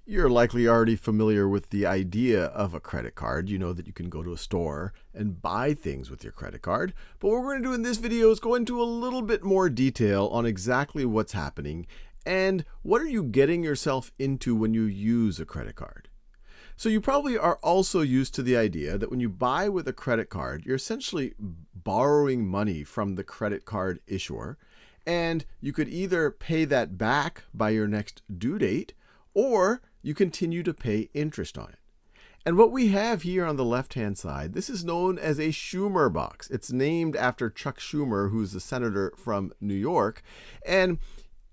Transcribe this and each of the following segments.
You're likely already familiar with the idea of a credit card. You know that you can go to a store and buy things with your credit card. But what we're going to do in this video is go into a little bit more detail on exactly what's happening and what are you getting yourself into when you use a credit card. So you probably are also used to the idea that when you buy with a credit card, you're essentially borrowing money from the credit card issuer, and you could either pay that back by your next due date, or you continue to pay interest on it. And what we have here on the left-hand side, this is known as a Schumer box. It's named after Chuck Schumer, who's the senator from New York. And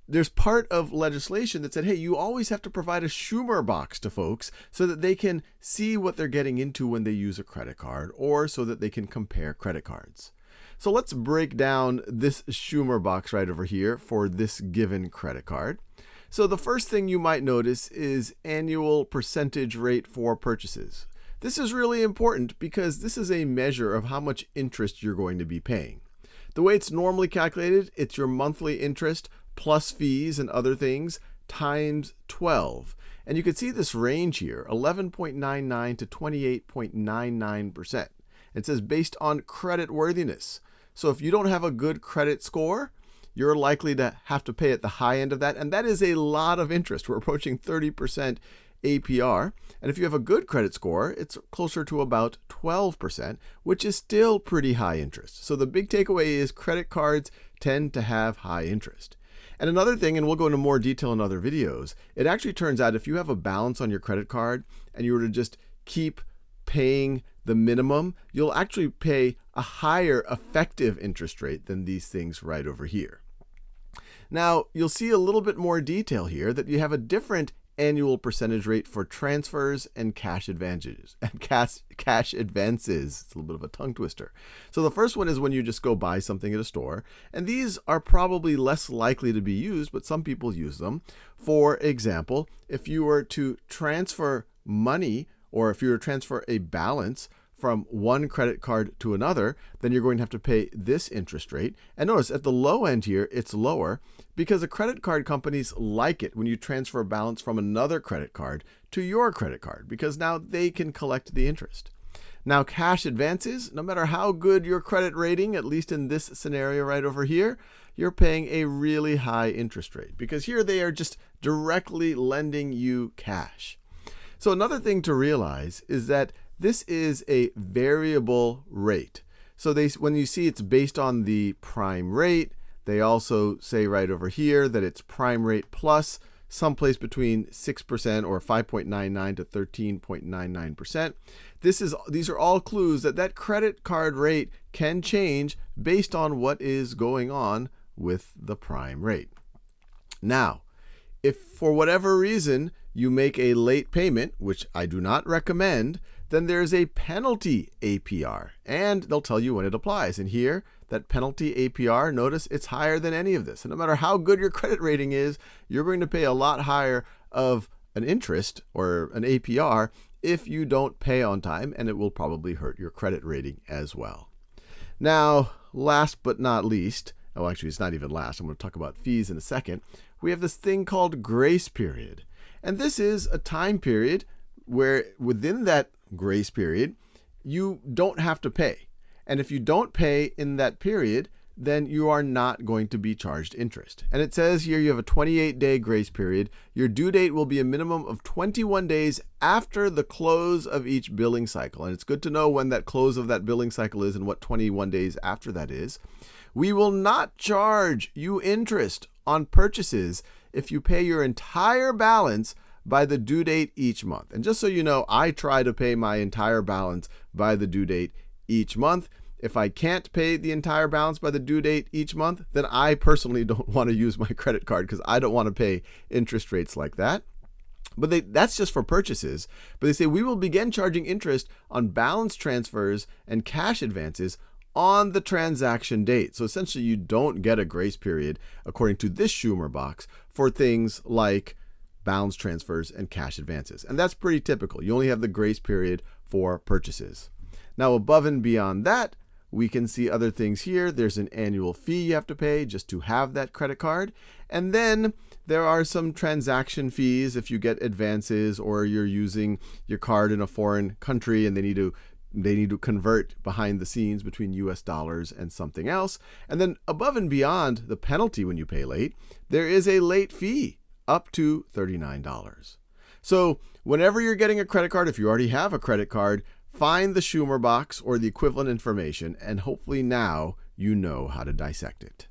there's part of legislation that said, hey, you always have to provide a Schumer box to folks so that they can see what they're getting into when they use a credit card, or so that they can compare credit cards. So let's break down this Schumer box right over here for this given credit card. So the first thing you might notice is annual percentage rate for purchases. This is really important because this is a measure of how much interest you're going to be paying. The way it's normally calculated, it's your monthly interest plus fees and other things times 12. And you can see this range here, 11.99 to 28.99%. It says based on credit worthiness. So if you don't have a good credit score, you're likely to have to pay at the high end of that. And that is a lot of interest. We're approaching 30% APR. And if you have a good credit score, it's closer to about 12%, which is still pretty high interest. So the big takeaway is credit cards tend to have high interest. And another thing, and we'll go into more detail in other videos, it actually turns out if you have a balance on your credit card and you were to just keep paying the minimum, you'll actually pay a higher effective interest rate than these things right over here. Now, you'll see a little bit more detail here that you have a different annual percentage rate for transfers and cash advances. Cash advances. It's a little bit of a tongue twister. So the first one is when you just go buy something at a store, and these are probably less likely to be used, but some people use them. For example, if you were to transfer money, or if you were to transfer a balance from one credit card to another, then you're going to have to pay this interest rate. And notice at the low end here, it's lower because the credit card companies like it when you transfer a balance from another credit card to your credit card, because now they can collect the interest. Now, cash advances, no matter how good your credit rating, at least in this scenario right over here, you're paying a really high interest rate because here they are just directly lending you cash. So another thing to realize is that this is a variable rate. So when you see it's based on the prime rate, they also say right over here that it's prime rate plus someplace between 6% or 5.99 to 13.99%. These are all clues that that credit card rate can change based on what is going on with the prime rate. Now, if for whatever reason you make a late payment, which I do not recommend, then there's a penalty APR, and they'll tell you when it applies. And here, that penalty APR, notice it's higher than any of this. And no matter how good your credit rating is, you're going to pay a lot higher of an interest or an APR if you don't pay on time, and it will probably hurt your credit rating as well. Now, last but not least, oh, actually, it's not even last. I'm going to talk about fees in a second. We have this thing called grace period. And this is a time period where within that grace period, you don't have to pay. And if you don't pay in that period, then you are not going to be charged interest. And it says here you have a 28-day grace period. Your due date will be a minimum of 21 days after the close of each billing cycle. And it's good to know when that close of that billing cycle is and what 21 days after that is. We will not charge you interest on purchases if you pay your entire balance by the due date each month. And just so you know, I try to pay my entire balance by the due date each month. If I can't pay the entire balance by the due date each month, then I personally don't want to use my credit card because I don't want to pay interest rates like that. But that's just for purchases. But they say we will begin charging interest on balance transfers and cash advances on the transaction date. So essentially, you don't get a grace period, according to this Schumer box, for things like balance transfers and cash advances. And that's pretty typical. You only have the grace period for purchases. Now, above and beyond that, we can see other things here. There's an annual fee you have to pay just to have that credit card. And then there are some transaction fees if you get advances or you're using your card in a foreign country and they need to convert behind the scenes between US dollars and something else. And then above and beyond the penalty when you pay late, there is a late fee up to $39. So whenever you're getting a credit card, if you already have a credit card, find the Schumer box or the equivalent information, and hopefully now you know how to dissect it.